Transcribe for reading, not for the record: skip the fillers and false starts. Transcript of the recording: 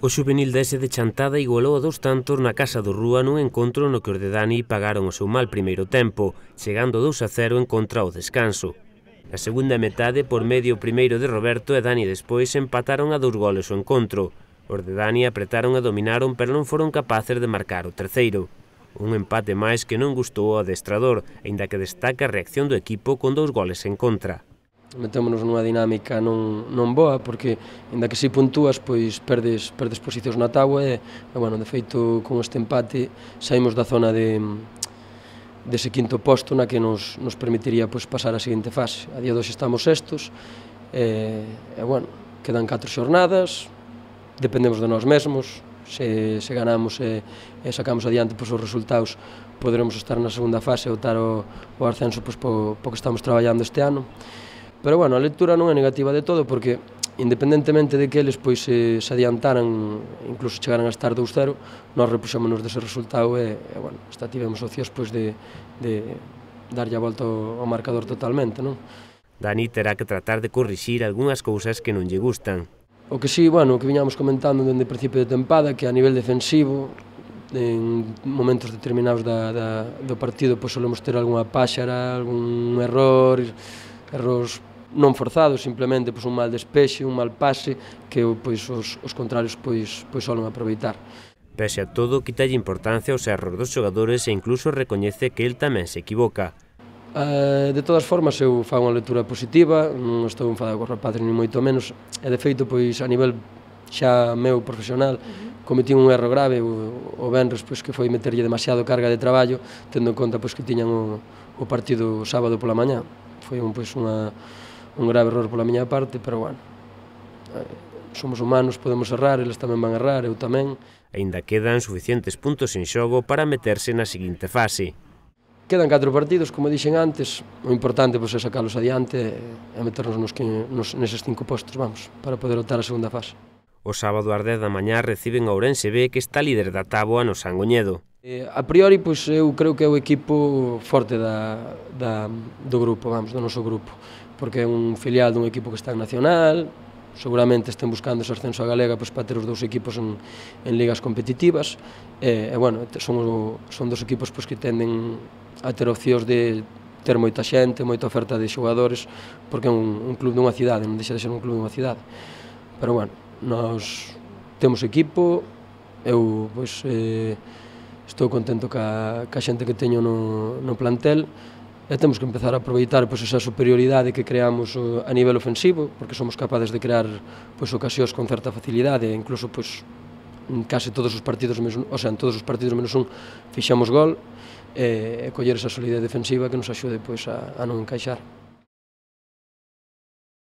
O xuvenil da S de Chantada igualou a 2 tantos na Casa do Rúa nun encontro no que os de Dani pagaron o seu mal primeiro tempo, chegando 2-0 en contra ao descanso. Na segunda metade, por medio primeiro de Roberto e Dani despois, empataron a 2 goles o encontro. Os de Dani apretaron e dominaron, pero non foron capaces de marcar o terceiro. Un empate máis que non gustou ao adestrador, aínda que destaca a reacción do equipo con 2 goles en contra. Metémonos nunha dinámica non boa, porque, ainda que si puntúas, pois perdes posicións na táboa e, bueno, de feito, con este empate saímos da zona dese quinto posto na que nos permitiría pois, pasar a seguinte fase. A día de hoxe estamos sextos e, bueno, quedan 4 xornadas, dependemos de nós mesmos, se ganamos e sacamos adiante pois, os resultados, poderemos estar na segunda fase e optar ao ascenso pois, po que estamos traballando este ano. Pero, bueno, a lectura non é negativa de todo, porque, independentemente de que eles pois, se adiantaran, incluso chegaran a estar 2-0, nós repuxémonos dese resultado e, bueno, hasta tivemos opcións pois, de darlle a volta ao marcador totalmente, non? Dani terá que tratar de corrixir algunhas cousas que non lle gustan. O que si, bueno, o que viñamos comentando dende o principio de tempada, que a nivel defensivo, en momentos determinados do partido, pois solemos ter algunha páxara, algún errores non forzados, simplemente pois, un mal despexe, un mal pase, que pois, os contrarios pois solen aproveitar. Pese a todo, quitalle importancia aos erros dos xogadores e incluso recoñece que el tamén se equivoca. De todas formas, eu fago unha lectura positiva, non estou enfadado cos rapaces, ni moito menos, e de feito, pois, a nivel xa meu profesional, cometín un erro grave o venres, pois, que foi meterlle demasiado carga de traballo, tendo en conta pois, que tiñan o partido sábado pola mañá. Foi pois, un grave error pola miña parte, pero, bueno, somos humanos, podemos errar, eles tamén van errar, eu tamén. Aínda quedan suficientes puntos en xogo para meterse na seguinte fase. Quedan 4 partidos, como dixen antes, o importante pois, é sacalos adiante e meternos neses 5 postos, vamos, para poder optar a segunda fase. O sábado ás 10 da mañá reciben a Ourense B, que está líder da táboa no Sangoñedo. A priori, pois, eu creo que é o equipo forte do grupo, vamos, do noso grupo, porque é un filial dun equipo que está en Nacional, seguramente estén buscando ese ascenso a Galega pois, para ter os 2 equipos en ligas competitivas, e bueno, son 2 equipos pois, que tenden a ter opcións de ter moita xente, moita oferta de xogadores, porque é un club dunha cidade, non deixa de ser un club dunha cidade. Pero, bueno, nós temos equipo, eu pois, estou contento ca xente que teño no plantel, e temos que empezar a aproveitar pois, esa superioridade que creamos a nivel ofensivo, porque somos capaces de crear pois, ocasións con certa facilidade, e incluso pois, en case todos os partidos, o sea, en todos os partidos menos un, fixamos gol, e coller esa solidez defensiva que nos axude pois, a non encaixar.